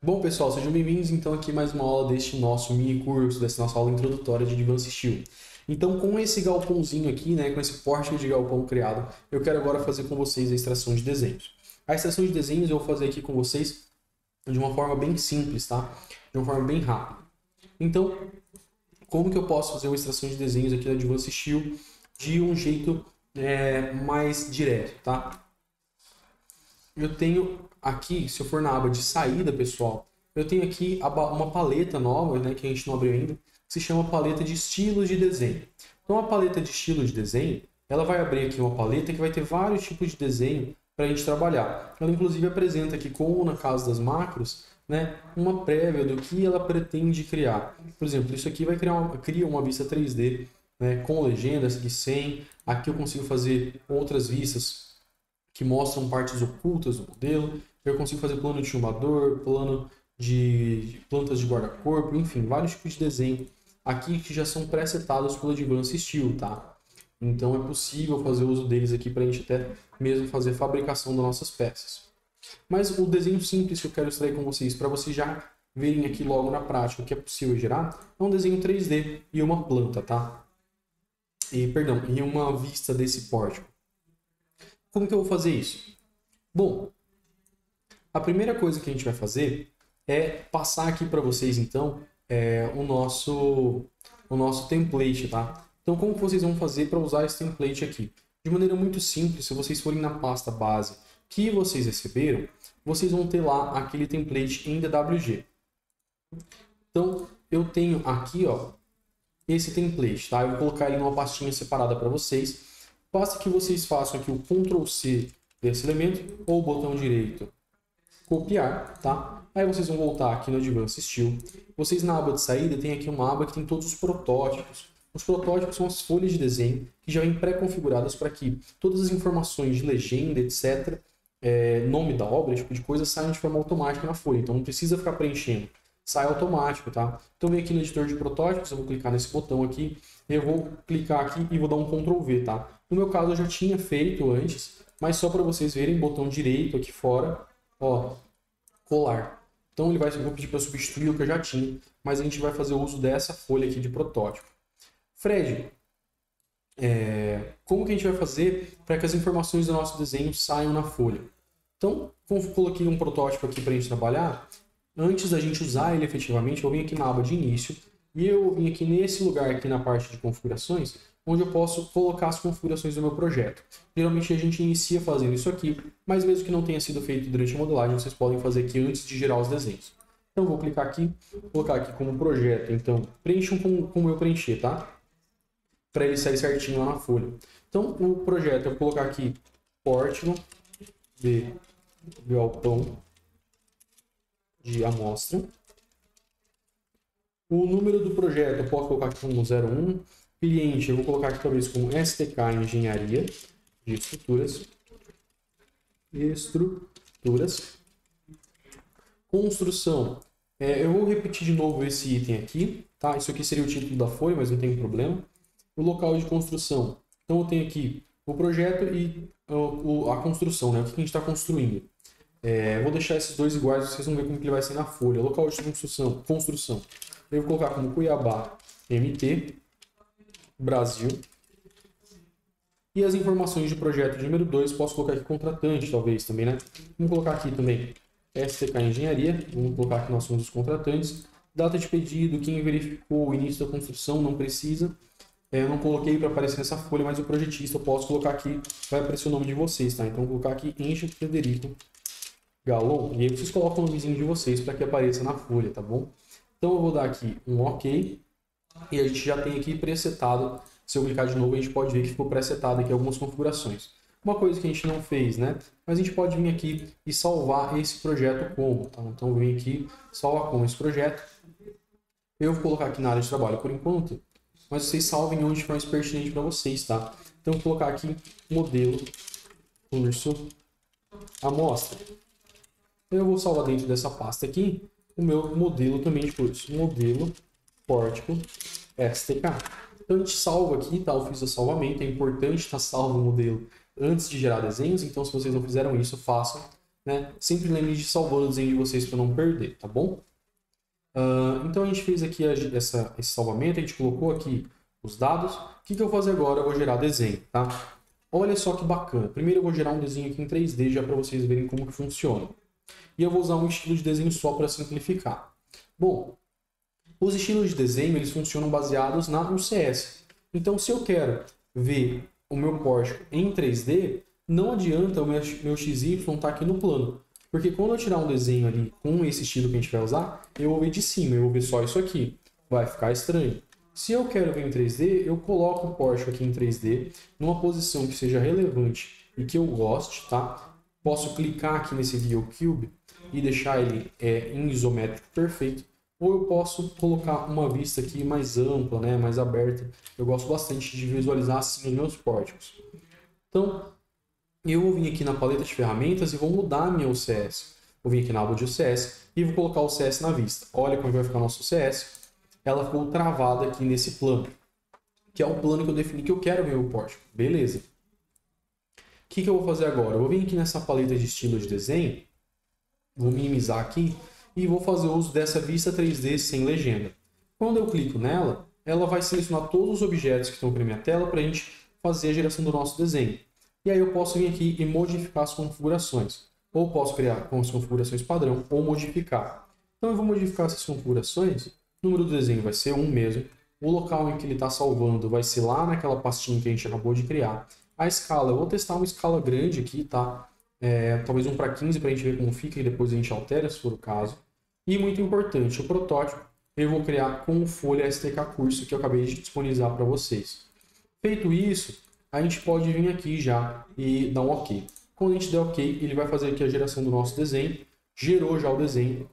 Bom pessoal, sejam bem-vindos então aqui mais uma aula deste nosso mini curso, dessa nossa aula introdutória de Advanced Steel. Então com esse galpãozinho aqui, né, com esse pórtico de galpão criado, eu quero agora fazer com vocês a extração de desenhos. A extração de desenhos eu vou fazer aqui com vocês de uma forma bem simples, tá? De uma forma bem rápida. Então, como que eu posso fazer uma extração de desenhos aqui da Advanced Steel de um jeito mais direto, tá? Eu tenho aqui, se eu for na aba de saída, pessoal, eu tenho aqui uma paleta nova, né, que a gente não abriu ainda, que se chama paleta de estilos de desenho. Então, a paleta de estilos de desenho, ela vai abrir aqui uma paleta que vai ter vários tipos de desenho para a gente trabalhar. Ela, inclusive, apresenta aqui, como na casa das macros, né, uma prévia do que ela pretende criar. Por exemplo, isso aqui vai cria uma vista 3D, né, com legendas, aqui sem. Aqui eu consigo fazer outras vistas que mostram partes ocultas do modelo. Eu consigo fazer plano de chumbador, plano de plantas de guarda-corpo, enfim, vários tipos de desenho aqui que já são pré-setados pelo Advanced Steel, tá? Então é possível fazer uso deles aqui para a gente até mesmo fazer a fabricação das nossas peças. Mas o desenho simples que eu quero extrair com vocês, para vocês já verem aqui logo na prática o que é possível gerar, é um desenho 3D e uma planta, tá? E uma vista desse pórtico. Como que eu vou fazer isso? Bom, a primeira coisa que a gente vai fazer é passar aqui para vocês, então, o nosso template, tá? Então, como que vocês vão fazer para usar esse template aqui? De maneira muito simples, se vocês forem na pasta base que vocês receberam, vocês vão ter lá aquele template em DWG. Então, eu tenho aqui, ó, esse template, tá? Eu vou colocar ele numa pastinha separada para vocês. Basta que vocês façam aqui o Ctrl+C desse elemento ou o botão direito copiar, tá? Aí vocês vão voltar aqui no Advanced Steel. Vocês na aba de saída tem aqui uma aba que tem todos os protótipos. Os protótipos são as folhas de desenho que já vêm pré-configuradas para que todas as informações de legenda, etc., nome da obra, esse tipo de coisa, saiam de forma automática na folha. Então não precisa ficar preenchendo. Sai automático, tá? Então vem aqui no editor de protótipos, eu vou clicar nesse botão aqui, eu vou clicar aqui e vou dar um Ctrl+V, tá? No meu caso eu já tinha feito antes, mas só para vocês verem, botão direito aqui fora, ó, colar. Então eu vou pedir para substituir o que eu já tinha, mas a gente vai fazer uso dessa folha aqui de protótipo. Fred, como que a gente vai fazer para que as informações do nosso desenho saiam na folha? Então, como eu coloquei um protótipo aqui para a gente trabalhar, antes da gente usar ele efetivamente, eu vim aqui na aba de início e eu vim aqui nesse lugar aqui na parte de configurações, onde eu posso colocar as configurações do meu projeto. Geralmente a gente inicia fazendo isso aqui, mas mesmo que não tenha sido feito durante a modelagem, vocês podem fazer aqui antes de gerar os desenhos. Então eu vou clicar aqui, colocar aqui como projeto, então preencham como eu preencher, tá? Para ele sair certinho lá na folha. Então o projeto, eu vou colocar aqui pórtico de galpão de amostra. O número do projeto eu posso colocar aqui como 01. Cliente, eu vou colocar aqui talvez como STK Engenharia de Estruturas. Construção. Eu vou repetir de novo esse item aqui, tá? Isso aqui seria o título da folha, mas não tem problema. O local de construção. Então eu tenho aqui o projeto e a construção, né? O que a gente está construindo. Vou deixar esses dois iguais, vocês vão ver como que ele vai ser na folha. Local de construção. Eu vou colocar como Cuiabá MT, Brasil. E as informações de projeto de número 2, posso colocar aqui contratante, talvez também, né? Vamos colocar aqui também STK Engenharia, vamos colocar aqui nós somos os contratantes. Data de pedido, quem verificou o início da construção, não precisa. Eu não coloquei para aparecer nessa folha, mas o projetista eu posso colocar aqui, vai aparecer o nome de vocês, tá? Então vou colocar aqui Enche Frederico Galon, e aí vocês colocam o nomezinho de vocês para que apareça na folha, tá bom? Então eu vou dar aqui um OK, e a gente já tem aqui presetado. Se eu clicar de novo, a gente pode ver que ficou presetado aqui algumas configurações. Uma coisa que a gente não fez, né? Mas a gente pode vir aqui e salvar esse projeto como, tá? Então eu venho aqui, salvar como esse projeto. Eu vou colocar aqui na área de trabalho por enquanto, mas vocês salvem onde for mais pertinente para vocês, tá? Então eu vou colocar aqui modelo, curso, amostra. Eu vou salvar dentro dessa pasta aqui o meu modelo também de curso, modelo pórtico STK. Então a gente salva aqui, tá? Eu fiz o salvamento, é importante estar salvo o modelo antes de gerar desenhos, então se vocês não fizeram isso, façam, né? Sempre lembrem de salvar o desenho de vocês para não perder, tá bom? Então a gente fez aqui esse salvamento, a gente colocou aqui os dados. O que eu vou fazer agora? Eu vou gerar desenho, tá? Olha só que bacana. Primeiro eu vou gerar um desenho aqui em 3D já para vocês verem como que funciona. E eu vou usar um estilo de desenho só para simplificar. Bom, os estilos de desenho eles funcionam baseados no CS. Então se eu quero ver o meu pórtico em 3D, não adianta o meu XY estar aqui no plano. Porque quando eu tirar um desenho ali com esse estilo que a gente vai usar, eu vou ver de cima, eu vou ver só isso aqui. Vai ficar estranho. Se eu quero ver em 3D, eu coloco o pórtico aqui em 3D, numa posição que seja relevante e que eu goste, tá? Posso clicar aqui nesse View Cube e deixar ele em isométrico perfeito. Ou eu posso colocar uma vista aqui mais ampla, né, mais aberta. Eu gosto bastante de visualizar assim os meus pórticos. Então, eu vou vir aqui na paleta de ferramentas e vou mudar a minha OCS. Vou vir aqui na aba de OCS e vou colocar o OCS na vista. Olha como vai ficar o nosso OCS. Ela ficou travada aqui nesse plano, que é o plano que eu defini que eu quero ver o pórtico. Beleza. O que eu vou fazer agora? Eu vou vir aqui nessa paleta de estilo de desenho, vou minimizar aqui e vou fazer uso dessa vista 3D sem legenda. Quando eu clico nela, ela vai selecionar todos os objetos que estão aqui na minha tela para a gente fazer a geração do nosso desenho. E aí eu posso vir aqui e modificar as configurações. Ou posso criar com as configurações padrão ou modificar. Então eu vou modificar essas configurações. O número do desenho vai ser 1 mesmo. O local em que ele está salvando vai ser lá naquela pastinha que a gente acabou de criar. A escala, eu vou testar uma escala grande aqui, tá? Talvez 1:15 para a gente ver como fica e depois a gente altera se for o caso. E muito importante, o protótipo eu vou criar com folha STK Curso que eu acabei de disponibilizar para vocês. Feito isso, a gente pode vir aqui já e dar um OK. Quando a gente der OK, ele vai fazer aqui a geração do nosso desenho. Gerou já o desenho.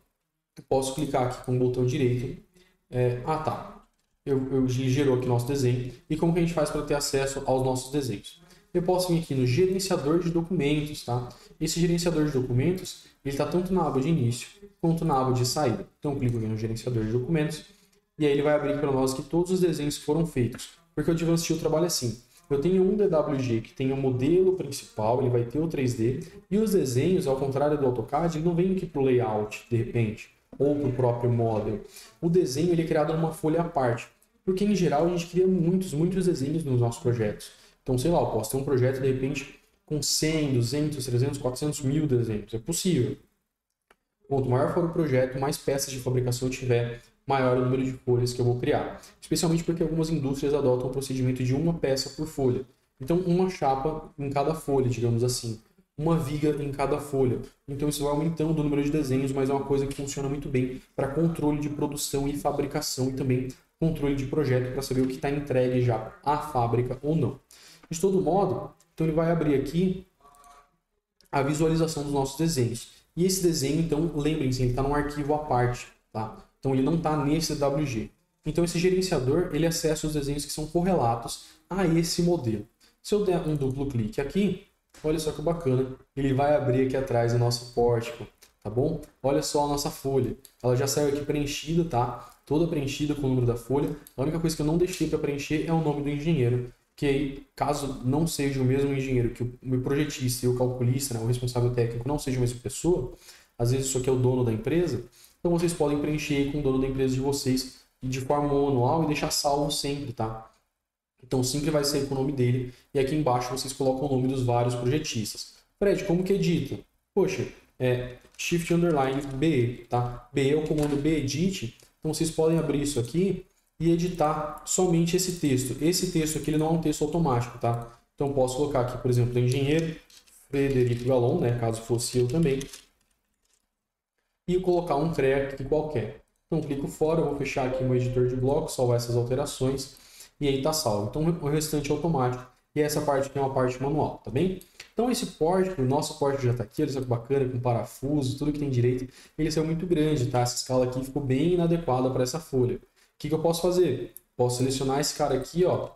Eu posso clicar aqui com o botão direito. Ele gerou aqui o nosso desenho. E como que a gente faz para ter acesso aos nossos desenhos? Eu posso vir aqui no gerenciador de documentos, tá? Esse gerenciador de documentos, ele está tanto na aba de início quanto na aba de saída. Então eu clico aqui no gerenciador de documentos e aí ele vai abrir para nós que todos os desenhos foram feitos. Porque o Advanced Steel trabalha assim. Eu tenho um DWG que tem o modelo principal, ele vai ter o 3D, e os desenhos, ao contrário do AutoCAD, ele não vem aqui para o layout, de repente, ou para o próprio model. O desenho ele é criado numa folha à parte, porque em geral a gente cria muitos desenhos nos nossos projetos. Então, sei lá, eu posso ter um projeto, de repente, com 100, 200, 300, 400 mil desenhos. É possível. Quanto maior for o projeto, mais peças de fabricação eu tiver, maior o número de folhas que eu vou criar. Especialmente porque algumas indústrias adotam o procedimento de uma peça por folha. Então, uma chapa em cada folha, digamos assim. Uma viga em cada folha. Então, isso vai aumentando o número de desenhos, mas é uma coisa que funciona muito bem para controle de produção e fabricação e também controle de projeto para saber o que está entregue já à fábrica ou não. De todo modo, então ele vai abrir aqui a visualização dos nossos desenhos. E esse desenho, então, lembrem-se, ele está num arquivo à parte, tá? Então ele não está nesse WG. Então esse gerenciador, ele acessa os desenhos que são correlatos a esse modelo. Se eu der um duplo clique aqui, olha só que bacana, ele vai abrir aqui atrás o nosso pórtico, tá bom? Olha só a nossa folha, ela já saiu aqui preenchida, tá? Toda preenchida com o número da folha. A única coisa que eu não deixei para preencher é o nome do engenheiro, que aí, caso não seja o mesmo engenheiro, que o meu projetista e o calculista, né, o responsável técnico, não seja a mesma pessoa, às vezes isso aqui é o dono da empresa, então vocês podem preencher com o dono da empresa de vocês de forma manual e deixar salvo sempre, tá? Então sempre vai sair com o nome dele e aqui embaixo vocês colocam o nome dos vários projetistas. Fred, como que edita? Poxa, Shift Underline BE, tá? BE é o comando BEdit, então vocês podem abrir isso aqui e editar somente esse texto. Esse texto aqui ele não é um texto automático, tá? Então posso colocar aqui, por exemplo, engenheiro Frederico Galon, né? Caso fosse eu também. E colocar um CREA aqui qualquer. Então clico fora, eu vou fechar aqui meu editor de blocos, salvar essas alterações e aí tá salvo. Então o restante é automático e essa parte aqui é uma parte manual, tá bem? Então esse pórtico, o nosso pórtico já está aqui, ele saiu bacana, com parafuso, tudo que tem direito, ele saiu muito grande, tá? Essa escala aqui ficou bem inadequada para essa folha. O que eu posso fazer? Posso selecionar esse cara aqui, ó.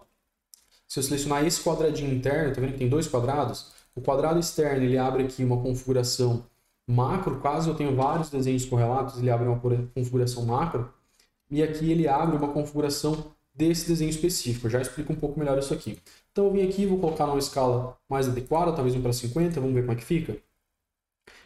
Se eu selecionar esse quadradinho interno, tá vendo que tem dois quadrados? O quadrado externo, ele abre aqui uma configuração macro, caso eu tenha vários desenhos correlatos, ele abre uma configuração macro. E aqui ele abre uma configuração desse desenho específico. Eu já explico um pouco melhor isso aqui. Então eu vim aqui, vou colocar numa escala mais adequada, talvez 1:50, vamos ver como é que fica.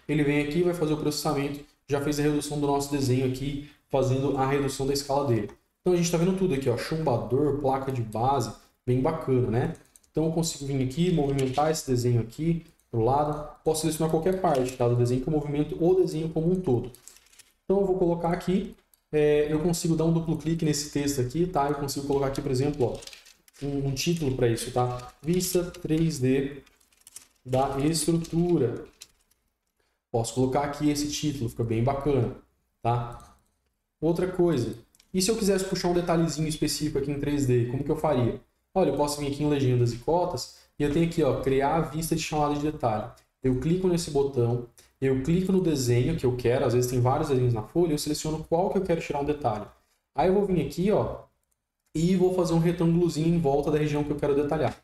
Ele vem aqui, vai fazer o processamento, já fez a redução do nosso desenho aqui, fazendo a redução da escala dele. Então a gente está vendo tudo aqui, ó, chumbador, placa de base, bem bacana, né? Então eu consigo vir aqui, movimentar esse desenho aqui para o lado, posso selecionar qualquer parte, tá, do desenho que eu movimento o desenho como um todo. Então eu vou colocar aqui, eu consigo dar um duplo clique nesse texto aqui, tá? Eu consigo colocar aqui, por exemplo, ó, um título para isso, tá? Vista 3D da estrutura. Posso colocar aqui esse título, fica bem bacana, tá? Outra coisa, e se eu quisesse puxar um detalhezinho específico aqui em 3D, como que eu faria? Olha, eu posso vir aqui em legendas e cotas, e eu tenho aqui, ó, criar a vista de chamada de detalhe. Eu clico nesse botão, eu clico no desenho que eu quero, às vezes tem vários desenhos na folha, eu seleciono qual que eu quero tirar um detalhe. Aí eu vou vir aqui, ó, e vou fazer um retângulozinho em volta da região que eu quero detalhar.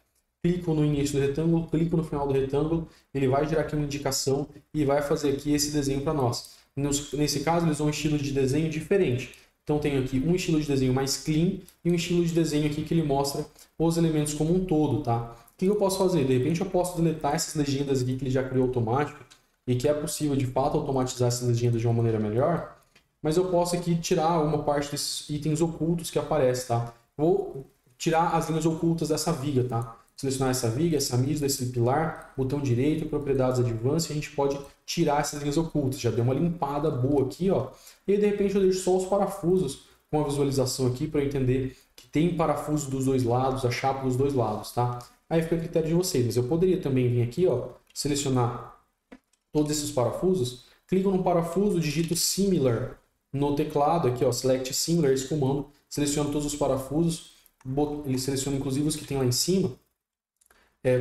Clico no início do retângulo, clico no final do retângulo, ele vai gerar aqui uma indicação e vai fazer aqui esse desenho para nós. Nesse caso, eles usam um estilo de desenho diferente. Então, tenho aqui um estilo de desenho mais clean e um estilo de desenho aqui que ele mostra os elementos como um todo, tá? O que eu posso fazer? De repente, eu posso deletar essas legendas aqui que ele já criou automático e que é possível, de fato, automatizar essas legendas de uma maneira melhor, mas eu posso aqui tirar uma parte desses itens ocultos que aparecem, tá? Vou tirar as linhas ocultas dessa viga, tá? Selecionar essa viga, essa misma, esse pilar, botão direito, propriedades advanced, a gente pode tirar essas linhas ocultas. Já deu uma limpada boa aqui, ó. E de repente eu deixo só os parafusos com a visualização aqui para eu entender que tem parafuso dos dois lados, a chapa dos dois lados, tá? Aí fica a critério de vocês. Mas eu poderia também vir aqui, ó, selecionar todos esses parafusos, clico no parafuso, digito similar no teclado aqui, ó, select similar, esse comando, seleciono todos os parafusos, ele seleciona inclusive os que tem lá em cima.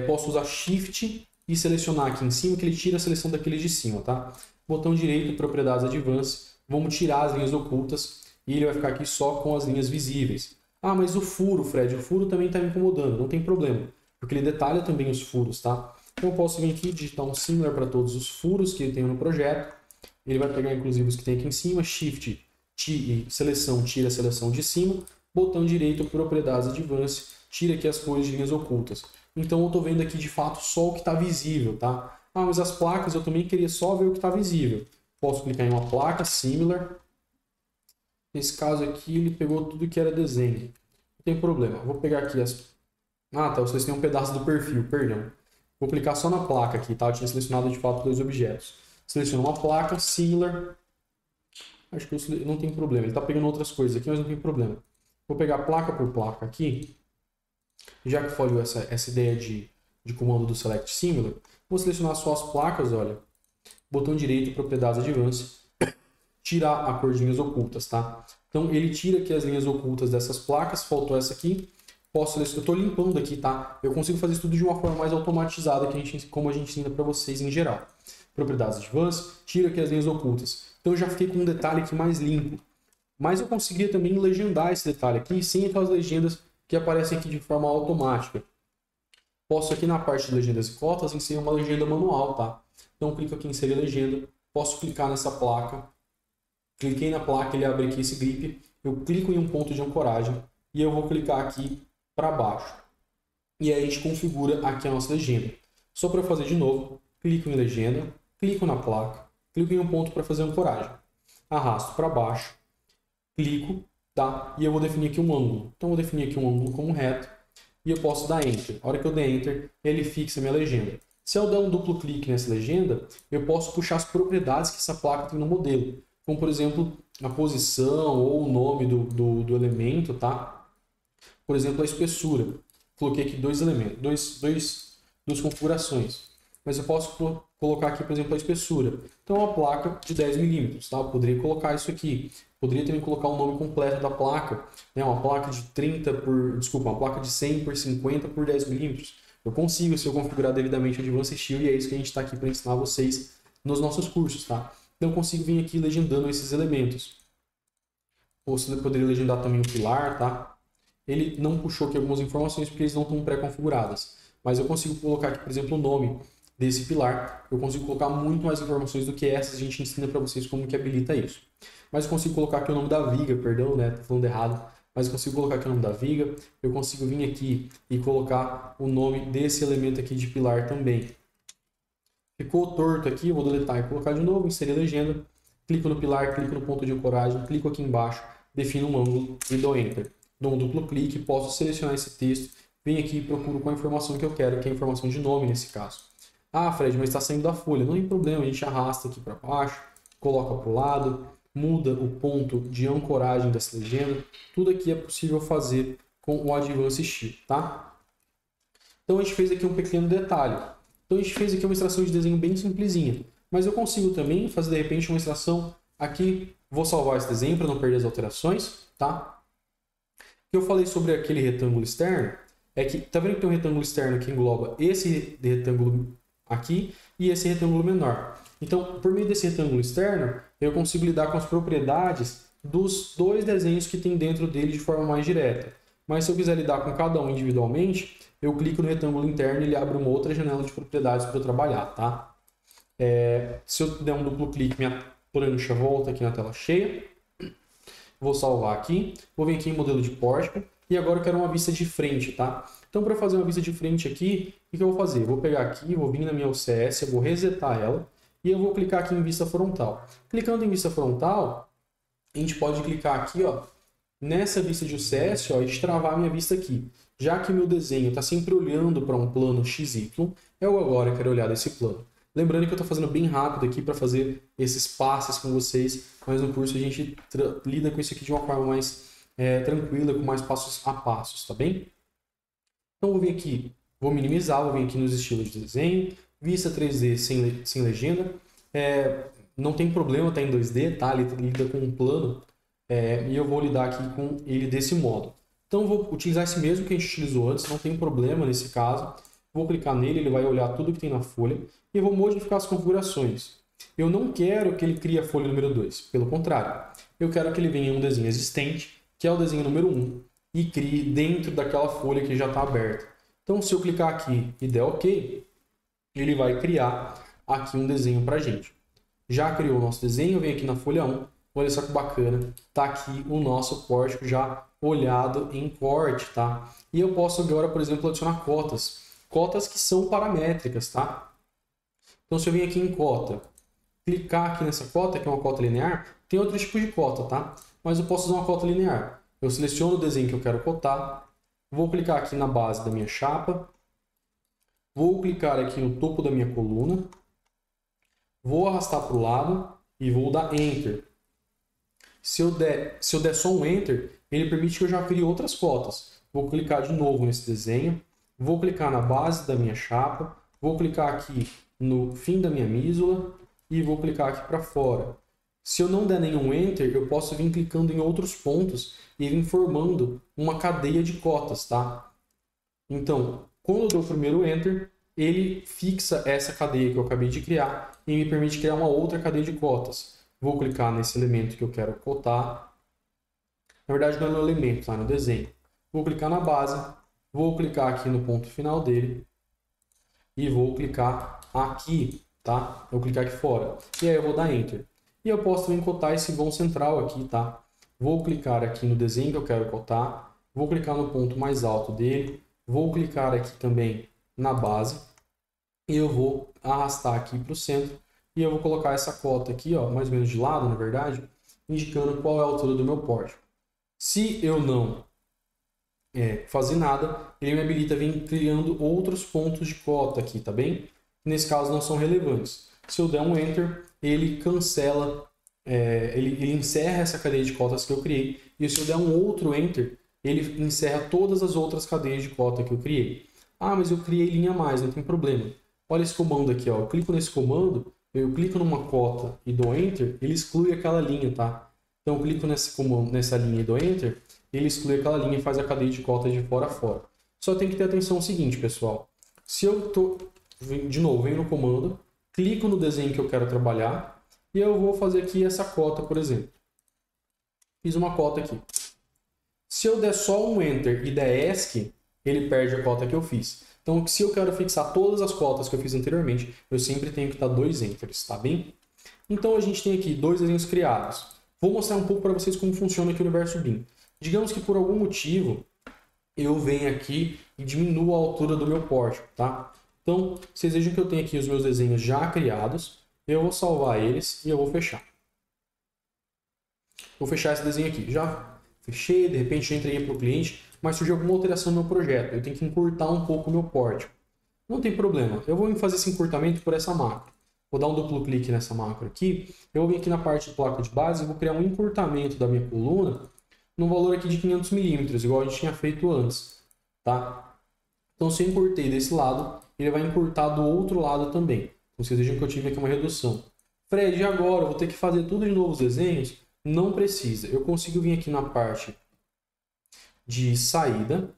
Posso usar Shift e selecionar aqui em cima, que ele tira a seleção daqueles de cima, tá? Botão direito, propriedades advanced, vamos tirar as linhas ocultas e ele vai ficar aqui só com as linhas visíveis. Ah, mas o furo, Fred, o furo também está me incomodando, não tem problema, porque ele detalha também os furos, tá? Então eu posso vir aqui, digitar um similar para todos os furos que eu tenho no projeto, ele vai pegar inclusive os que tem aqui em cima, Shift, seleção, tira a seleção de cima, botão direito, propriedades advanced, tira aqui as cores de linhas ocultas. Então eu estou vendo aqui de fato só o que está visível, tá? Ah, mas as placas eu também queria só ver o que está visível. Posso clicar em uma placa, similar. Nesse caso aqui ele pegou tudo que era desenho. Não tem problema. Vou pegar aqui as... Ah, tá. Vocês têm um pedaço do perfil, perdão. Vou clicar só na placa aqui, tá? Eu tinha selecionado de fato dois objetos. Seleciono uma placa, similar. Acho que eu não tem problema. Ele está pegando outras coisas aqui, mas não tem problema. Vou pegar placa por placa aqui. Já que falhou essa ideia de comando do Select Similar, vou selecionar só as placas, olha. Botão direito, propriedades advanced, tirar a cor de linhas ocultas, tá? Então ele tira aqui as linhas ocultas dessas placas, faltou essa aqui. Eu estou limpando aqui, tá? Eu consigo fazer isso tudo de uma forma mais automatizada, como a gente ensina para vocês em geral. Propriedades advanced, tira aqui as linhas ocultas. Então eu já fiquei com um detalhe aqui mais limpo. Mas eu conseguiria também legendar esse detalhe aqui, sem aquelas legendas que aparecem aqui de forma automática. Posso aqui na parte de legendas e cotas inserir uma legenda manual, tá? Então clico aqui em inserir legenda, posso clicar nessa placa, cliquei na placa, ele abre aqui esse grip, eu clico em um ponto de ancoragem e eu vou clicar aqui para baixo. E aí a gente configura aqui a nossa legenda. Só para fazer de novo, clico em legenda, clico na placa, clico em um ponto para fazer ancoragem. Arrasto para baixo, clico, tá? E eu vou definir aqui um ângulo. Então eu vou definir aqui um ângulo como reto e eu posso dar Enter. A hora que eu der Enter, ele fixa a minha legenda. Se eu der um duplo clique nessa legenda, eu posso puxar as propriedades que essa placa tem no modelo. Como, por exemplo, a posição ou o nome do elemento, tá? Por exemplo, a espessura. Coloquei aqui dois elementos, duas configurações. Mas eu posso colocar aqui, por exemplo, a espessura. Então, uma placa de 10 milímetros, tá? Eu poderia colocar isso aqui. Poderia também colocar o nome completo da placa, né? Uma placa de 100 por 50 por 10 milímetros. Eu consigo, se eu configurar devidamente o Advanced Steel, e é isso que a gente está aqui para ensinar vocês nos nossos cursos, tá? Então eu consigo vir aqui legendando esses elementos. Você poderia legendar também o pilar, tá? Ele não puxou aqui algumas informações porque eles não estão pré-configuradas. Mas eu consigo colocar aqui, por exemplo, o nome desse pilar. Eu consigo colocar muito mais informações do que essas. A gente ensina para vocês como que habilita isso. Mas eu consigo colocar aqui o nome da viga, perdão, né? Tô falando errado. mas eu consigo colocar aqui o nome da viga, eu consigo vir aqui e colocar o nome desse elemento aqui de pilar também. Ficou torto aqui, eu vou deletar e colocar de novo, inserir legenda, clico no pilar, clico no ponto de ancoragem, clico aqui embaixo, defino um ângulo e dou Enter. Dou um duplo clique, posso selecionar esse texto, venho aqui e procuro com a informação que eu quero, que é a informação de nome nesse caso. Ah, Fred, mas está saindo da folha. Não tem problema, a gente arrasta aqui para baixo, coloca para o lado, muda o ponto de ancoragem dessa legenda. Tudo aqui é possível fazer com o Advanced Style, tá? Então a gente fez aqui um pequeno detalhe. Então a gente fez aqui uma extração de desenho bem simplesinha. Mas eu consigo também fazer de repente uma extração aqui. Vou salvar esse desenho para não perder as alterações, tá? O que eu falei sobre aquele retângulo externo é que, tá vendo que tem um retângulo externo que engloba esse retângulo aqui e esse retângulo menor. Então, por meio desse retângulo externo, eu consigo lidar com as propriedades dos dois desenhos que tem dentro dele de forma mais direta. Mas se eu quiser lidar com cada um individualmente, eu clico no retângulo interno e ele abre uma outra janela de propriedades para eu trabalhar, tá? Se eu der um duplo clique, minha prancha volta aqui na tela cheia. Vou salvar aqui, vou vir aqui em modelo de pórtico e agora eu quero uma vista de frente, tá? Então, para fazer uma vista de frente aqui, o que eu vou fazer? Vou pegar aqui, vou vir na minha OCS, eu vou resetar ela e eu vou clicar aqui em vista frontal. Clicando em vista frontal, a gente pode clicar aqui, ó, nessa vista de OCS, ó, e destravar a minha vista aqui. Já que meu desenho está sempre olhando para um plano XY, eu agora quero olhar desse plano. Lembrando que eu estou fazendo bem rápido aqui para fazer esses passes com vocês, mas no curso a gente lida com isso aqui de uma forma mais tranquila, com mais passos a passos, tá bem? Então vou vir aqui, vou minimizar, vou vir aqui nos estilos de desenho, vista 3D sem legenda, não tem problema, tá em 2D, tá? Ele lida com um plano e eu vou lidar aqui com ele desse modo. Então eu vou utilizar esse mesmo que a gente utilizou antes, não tem problema nesse caso. Vou clicar nele, ele vai olhar tudo que tem na folha e eu vou modificar as configurações. Eu não quero que ele crie a folha número 2, pelo contrário. Eu quero que ele venha em um desenho existente, que é o desenho número 1, e crie dentro daquela folha que já está aberta. Então, se eu clicar aqui e der OK, ele vai criar aqui um desenho para a gente. Já criou o nosso desenho, eu venho aqui na folha 1, olha só que bacana, está aqui o nosso pórtico já olhado em corte, tá? E eu posso agora, por exemplo, adicionar cotas. Cotas que são paramétricas, tá? Então, se eu venho aqui em cota, clicar aqui nessa cota, que é uma cota linear, tem outro tipo de cota, tá? Mas eu posso usar uma cota linear. Eu seleciono o desenho que eu quero cotar, vou clicar aqui na base da minha chapa, vou clicar aqui no topo da minha coluna, vou arrastar para o lado e vou dar Enter. Se eu der só um Enter, ele permite que eu já crie outras cotas. Vou clicar de novo nesse desenho, vou clicar na base da minha chapa, vou clicar aqui no fim da minha mísula e vou clicar aqui para fora. Se eu não der nenhum Enter, eu posso vir clicando em outros pontos e vir formando uma cadeia de cotas, tá? Então, quando eu dou o primeiro Enter, ele fixa essa cadeia que eu acabei de criar e me permite criar uma outra cadeia de cotas. Vou clicar nesse elemento que eu quero cotar. Na verdade, não é no elemento, tá? No desenho. Vou clicar na base, vou clicar aqui no ponto final dele e vou clicar aqui, tá? Eu vou clicar aqui fora. E aí eu vou dar Enter. E eu posso também cotar esse vão central aqui, tá? Vou clicar aqui no desenho que eu quero cotar, vou clicar no ponto mais alto dele, vou clicar aqui também na base e eu vou arrastar aqui para o centro e eu vou colocar essa cota aqui, ó, mais ou menos de lado, na verdade, indicando qual é a altura do meu pórtico. Se eu não fazer nada, ele me habilita a vir criando outros pontos de cota aqui, tá bem? Nesse caso não são relevantes. Se eu der um Enter, ele cancela, ele encerra essa cadeia de cotas que eu criei. E se eu der um outro Enter, ele encerra todas as outras cadeias de cota que eu criei. Ah, mas eu criei linha a mais, não tem problema. Olha esse comando aqui, ó. Eu clico nesse comando, eu clico numa cota e dou Enter, ele exclui aquela linha, tá? Então eu clico nessa linha e dou Enter, ele exclui aquela linha e faz a cadeia de cota de fora a fora. Só tem que ter atenção ao seguinte, pessoal. Se eu de novo, venho no comando, clico no desenho que eu quero trabalhar e eu vou fazer aqui essa cota, por exemplo. Fiz uma cota aqui. Se eu der só um Enter e der ESC, ele perde a cota que eu fiz. Então, se eu quero fixar todas as cotas que eu fiz anteriormente, eu sempre tenho que dar 2 Enters, tá bem? Então, a gente tem aqui 2 desenhos criados. Vou mostrar um pouco para vocês como funciona aqui o universo BIM. Digamos que por algum motivo eu venho aqui e diminuo a altura do meu pórtico, tá? Então, vocês vejam que eu tenho aqui os meus desenhos já criados, eu vou salvar eles e eu vou fechar. Vou fechar esse desenho aqui. Já fechei, de repente eu entreguei para o cliente, mas surgiu alguma alteração no meu projeto. Eu tenho que encurtar um pouco o meu pórtico. Não tem problema, eu vou fazer esse encurtamento por essa macro. Vou dar um duplo clique nessa macro aqui, eu vou vir aqui na parte de placa de base e vou criar um encurtamento da minha coluna no valor aqui de 500 milímetros, igual a gente tinha feito antes, tá? Então, se eu encurtei desse lado, ele vai encurtar do outro lado também. Então, vocês vejam que eu tive aqui uma redução. Fred, e agora? Eu vou ter que fazer tudo de novo os desenhos? Não precisa. Eu consigo vir aqui na parte de saída.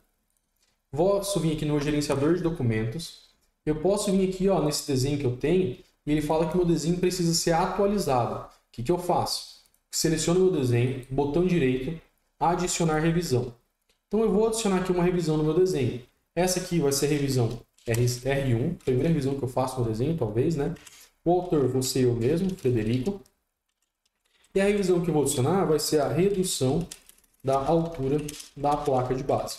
Posso vir aqui no gerenciador de documentos. Eu posso vir aqui ó, nesse desenho que eu tenho e ele fala que meu desenho precisa ser atualizado. O que eu faço? Seleciono meu desenho, botão direito, adicionar revisão. Então eu vou adicionar aqui uma revisão no meu desenho. Essa aqui vai ser a revisão R1, primeira revisão que eu faço no desenho, talvez, né? O autor vou ser eu mesmo, Frederico. E a revisão que eu vou adicionar vai ser a redução da altura da placa de base.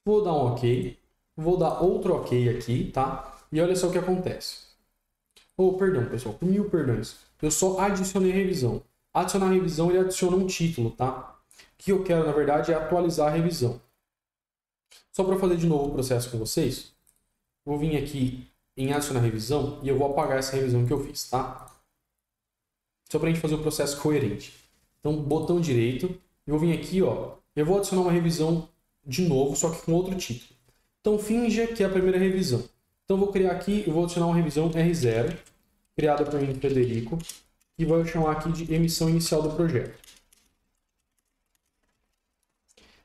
Vou dar um OK. Vou dar outro OK aqui, tá? E olha só o que acontece. Oh, perdão, pessoal. Mil perdões. Eu só adicionei a revisão. Adicionar a revisão, ele adiciona um título, tá? O que eu quero, na verdade, é atualizar a revisão. Só para fazer de novo o processo com vocês, vou vir aqui em adicionar revisão e eu vou apagar essa revisão que eu fiz, tá? Só para a gente fazer o processo coerente. Então, botão direito, eu vou vir aqui, ó, eu vou adicionar uma revisão de novo, só que com outro título. Então, finja que é a primeira revisão. Então, vou criar aqui, eu vou adicionar uma revisão R0, criada por mim, Frederico, e vou chamar aqui de emissão inicial do projeto.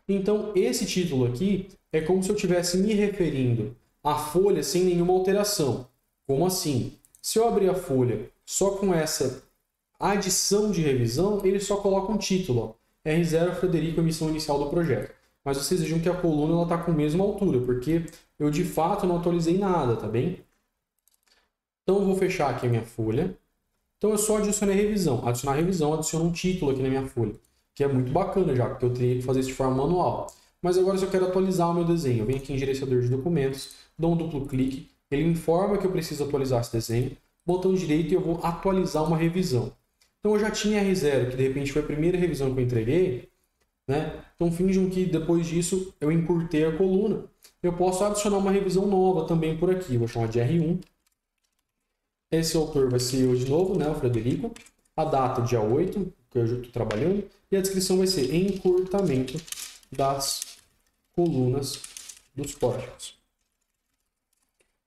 Então, esse título aqui é como se eu estivesse me referindo à folha sem nenhuma alteração. Como assim? Se eu abrir a folha só com essa adição de revisão, ele só coloca um título, ó, R0 Frederico, emissão inicial do projeto. Mas vocês vejam que a coluna está com a mesma altura, porque eu de fato não atualizei nada, tá bem? Então eu vou fechar aqui a minha folha. Então eu só adicionei revisão. Adicionar revisão, adiciono um título aqui na minha folha, que é muito bacana já, porque eu teria que fazer isso de forma manual. Mas agora se eu quero atualizar o meu desenho, eu venho aqui em gerenciador de documentos, dou um duplo clique, ele informa que eu preciso atualizar esse desenho, botão direito e eu vou atualizar uma revisão. Então eu já tinha R0, que de repente foi a primeira revisão que eu entreguei, né? Então finjam que depois disso eu encurtei a coluna. Eu posso adicionar uma revisão nova também por aqui, vou chamar de R1. Esse autor vai ser eu de novo, né, o Frederico. A data, dia 8, que eu já estou trabalhando. E a descrição vai ser encurtamento das colunas dos pórticos.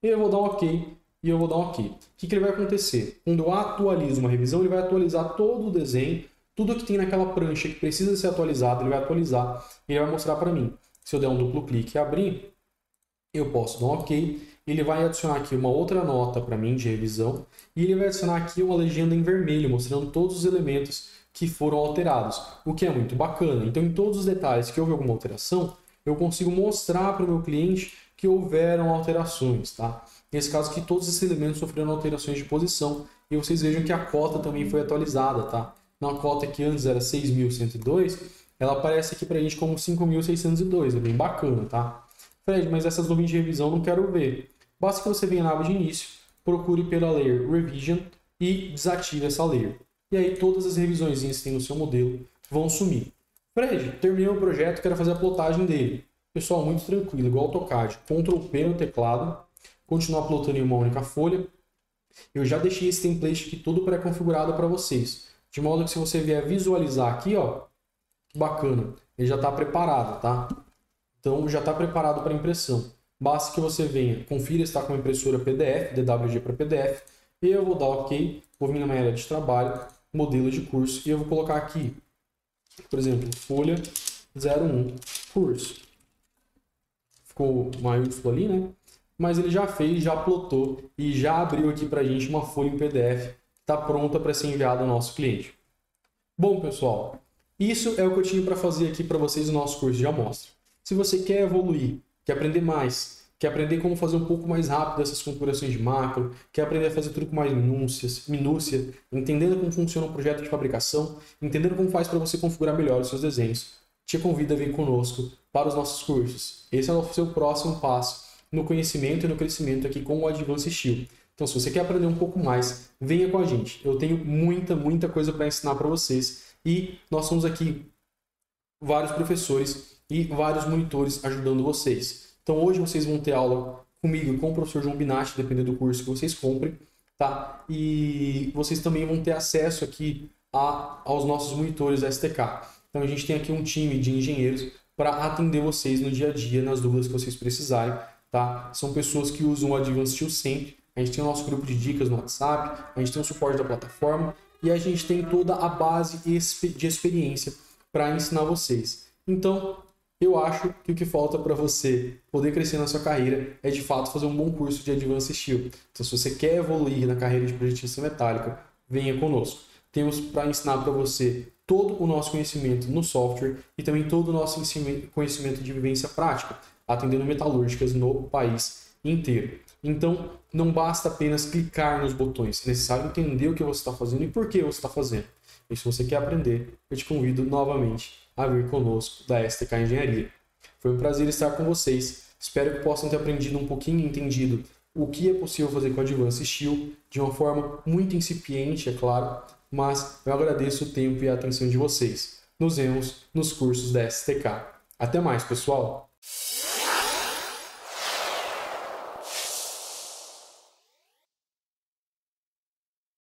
E eu vou dar um OK e eu vou dar um OK. O que ele vai acontecer? Quando eu atualizo uma revisão, ele vai atualizar todo o desenho, tudo que tem naquela prancha que precisa ser atualizado, ele vai atualizar e ele vai mostrar para mim. Se eu der um duplo clique e abrir, eu posso dar um OK. Ele vai adicionar aqui uma outra nota para mim de revisão e ele vai adicionar aqui uma legenda em vermelho, mostrando todos os elementos que foram alterados, o que é muito bacana. Então, em todos os detalhes que houve alguma alteração, eu consigo mostrar para o meu cliente que houveram alterações, tá? Nesse caso aqui, todos esses elementos sofreram alterações de posição e vocês vejam que a cota também foi atualizada, tá? Na cota que antes era 6.102, ela aparece aqui para a gente como 5.602, é bem bacana, tá? Fred, mas essas nuvens de revisão eu não quero ver. Basta que você venha na aba de início, procure pela layer Revision e desative essa layer. E aí todas as revisões que tem no seu modelo vão sumir. Fred, terminei o projeto, quero fazer a plotagem dele. Pessoal, muito tranquilo, igual o AutoCAD. Ctrl P no teclado, continuar plotando em uma única folha. Eu já deixei esse template aqui todo pré-configurado para vocês. De modo que se você vier visualizar aqui, ó, que bacana, ele já está preparado, tá? Então já está preparado para impressão. Basta que você venha, confira se está com a impressora PDF, DWG para PDF, e eu vou dar OK, vou vir na minha área de trabalho, modelo de curso, e eu vou colocar aqui, por exemplo, folha 01 curso. Ficou maiúsculo ali, né? Mas ele já fez, já plotou e já abriu aqui para a gente uma folha em PDF que está pronta para ser enviada ao nosso cliente. Bom, pessoal, isso é o que eu tinha para fazer aqui para vocês no nosso curso de amostra. Se você quer evoluir, quer aprender mais, quer aprender como fazer um pouco mais rápido essas configurações de macro, quer aprender a fazer tudo com mais minúcia, entendendo como funciona o projeto de fabricação, entendendo como faz para você configurar melhor os seus desenhos, te convido a vir conosco para os nossos cursos. Esse é o seu próximo passo no conhecimento e no crescimento aqui com o Advanced Steel. Então, se você quer aprender um pouco mais, venha com a gente. Eu tenho muita coisa para ensinar para vocês e nós somos aqui vários professores e vários monitores ajudando vocês. Então, hoje vocês vão ter aula comigo e com o professor João Binatti, dependendo do curso que vocês comprem, tá? E vocês também vão ter acesso aqui aos nossos monitores da STK. Então, a gente tem aqui um time de engenheiros para atender vocês no dia a dia, nas dúvidas que vocês precisarem, tá? São pessoas que usam o Advanced Steel sempre. A gente tem o nosso grupo de dicas no WhatsApp, a gente tem o suporte da plataforma e a gente tem toda a base de experiência para ensinar vocês. Então, eu acho que o que falta para você poder crescer na sua carreira é, de fato, fazer um bom curso de Advanced Steel. Então, se você quer evoluir na carreira de projetista metálica, venha conosco. Temos para ensinar para você todo o nosso conhecimento no software e também todo o nosso conhecimento de vivência prática, atendendo metalúrgicas no país inteiro. Então, não basta apenas clicar nos botões, é necessário entender o que você está fazendo e por que você está fazendo. E se você quer aprender, eu te convido novamente a vir conosco da STK Engenharia. Foi um prazer estar com vocês. Espero que possam ter aprendido um pouquinho e entendido o que é possível fazer com a Advanced Steel, de uma forma muito incipiente, é claro, mas eu agradeço o tempo e a atenção de vocês. Nos vemos nos cursos da STK. Até mais, pessoal!